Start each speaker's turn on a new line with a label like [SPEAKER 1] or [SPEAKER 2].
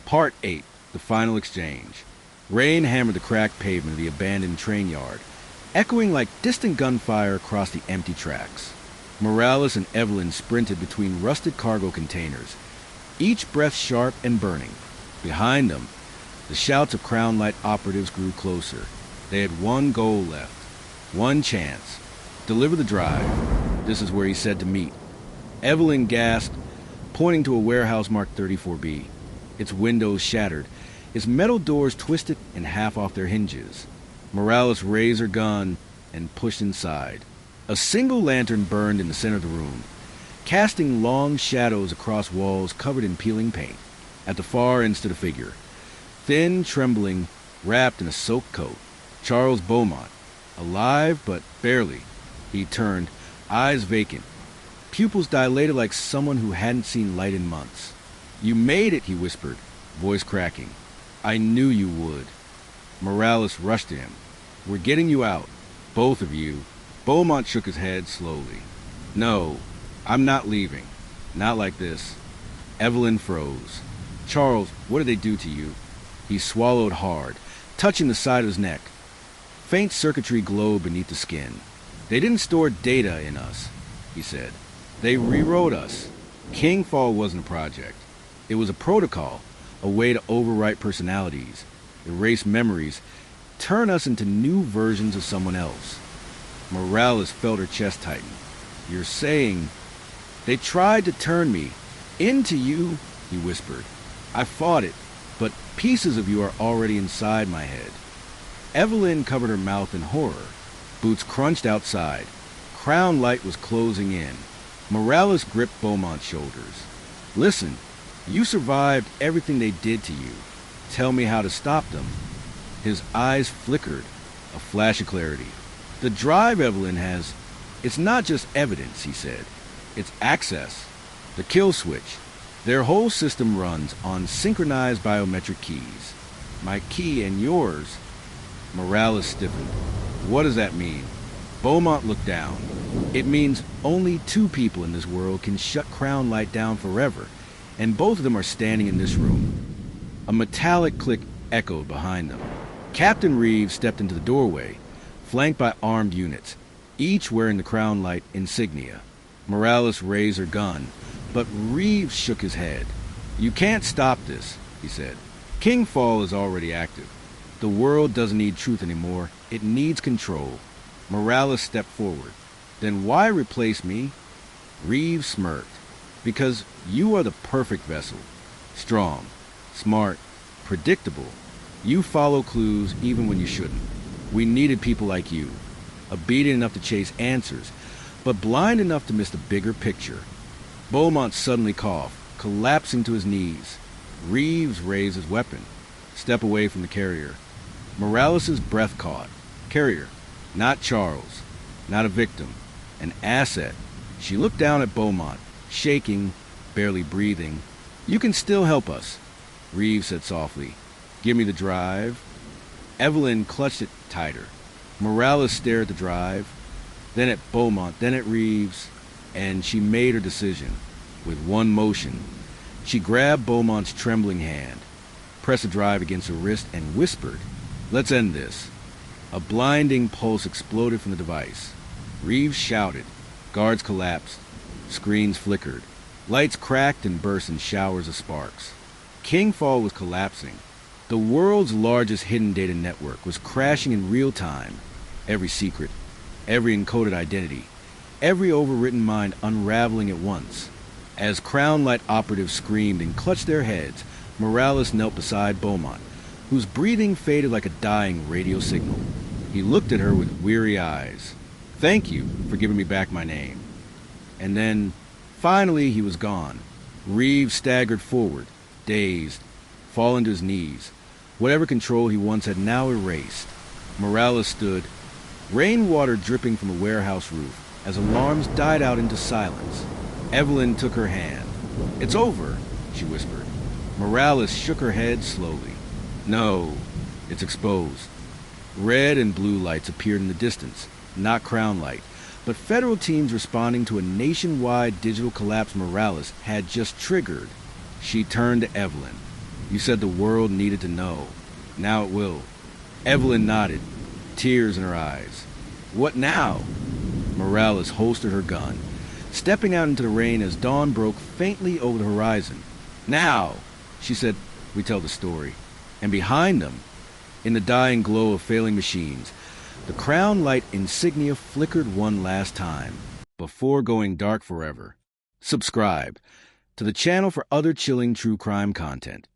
[SPEAKER 1] Part 8, The Final Exchange. Rain hammered the cracked pavement of the abandoned train yard, echoing like distant gunfire across the empty tracks. Morales and Evelyn sprinted between rusted cargo containers, each breath sharp and burning. Behind them, the shouts of Crown Light operatives grew closer. They had one goal left, one chance. Deliver the drive. This is where he said to meet. Evelyn gasped, pointing to a warehouse marked 34B. Its windows shattered, its metal doors twisted and half off their hinges. Morales raised her gun and pushed inside. A single lantern burned in the center of the room, casting long shadows across walls covered in peeling paint. At the far end stood a figure, thin, trembling, wrapped in a soaked coat. Charles Beaumont, alive but barely. He turned, eyes vacant, pupils dilated like someone who hadn't seen light in months. "You made it," he whispered, voice cracking. "I knew you would." Morales rushed to him. "We're getting you out, both of you." Beaumont shook his head slowly. "No, I'm not leaving. Not like this." Evelyn froze. "Charles, what did they do to you?" He swallowed hard, touching the side of his neck. Faint circuitry glowed beneath the skin. "They didn't store data in us," he said. "They rewrote us. Kingfall wasn't a project. It was a protocol, a way to overwrite personalities, erase memories, turn us into new versions of someone else." Morales felt her chest tighten. "You're saying—" "They tried to turn me into you," he whispered. "I fought it, but pieces of you are already inside my head." Evelyn covered her mouth in horror. Boots crunched outside. Crown Light was closing in. Morales gripped Beaumont's shoulders. "Listen, you survived everything they did to you. Tell me how to stop them." His eyes flickered, a flash of clarity. "The drive Evelyn has, it's not just evidence," he said. "It's access. The kill switch. Their whole system runs on synchronized biometric keys. My key and yours." Morales stiffened. "What does that mean?" Beaumont looked down. "It means only two people in this world can shut Crown Light down forever, and both of them are standing in this room." A metallic click echoed behind them. Captain Reeves stepped into the doorway, flanked by armed units, each wearing the Crown Light insignia. Morales raised her gun, but Reeves shook his head. "You can't stop this," he said. "Kingfall is already active. The world doesn't need truth anymore. It needs control." Morales stepped forward. "Then why replace me?" Reeves smirked. "Because you are the perfect vessel. Strong, smart, predictable. You follow clues even when you shouldn't. We needed people like you. Obedient enough to chase answers, but blind enough to miss the bigger picture." Beaumont suddenly coughed, collapsing to his knees. Reeves raised his weapon. "Step away from the carrier." Morales' breath caught. Carrier, not Charles, not a victim, an asset. She looked down at Beaumont, shaking, barely breathing. "You can still help us," Reeves said softly. "Give me the drive." Evelyn clutched it tighter. Morales stared at the drive, then at Beaumont, then at Reeves, and she made her decision. With one motion, she grabbed Beaumont's trembling hand, pressed the drive against her wrist, and whispered, "Let's end this." A blinding pulse exploded from the device. Reeves shouted. Guards collapsed. Screens flickered. Lights cracked and burst in showers of sparks. Kingfall was collapsing. The world's largest hidden data network was crashing in real time. Every secret, every encoded identity, every overwritten mind unraveling at once. As Crown Light operatives screamed and clutched their heads, Morales knelt beside Beaumont, whose breathing faded like a dying radio signal. He looked at her with weary eyes. "Thank you for giving me back my name." And then, finally, he was gone. Reeves staggered forward, dazed, fallen to his knees. Whatever control he once had now erased. Morales stood, rainwater dripping from the warehouse roof, as alarms died out into silence. Evelyn took her hand. "It's over," she whispered. Morales shook her head slowly. "No, it's exposed." Red and blue lights appeared in the distance, not Crown Light, but federal teams responding to a nationwide digital collapse Morales had just triggered. She turned to Evelyn. You said the world needed to know. Now it will. Evelyn nodded, tears in her eyes. What now? Morales holstered her gun, stepping out into the rain as dawn broke faintly over the horizon. Now, she said, we tell the story. And behind them, in the dying glow of failing machines, the Crown Light insignia flickered one last time, before going dark forever. Subscribe to the channel for other chilling true crime content.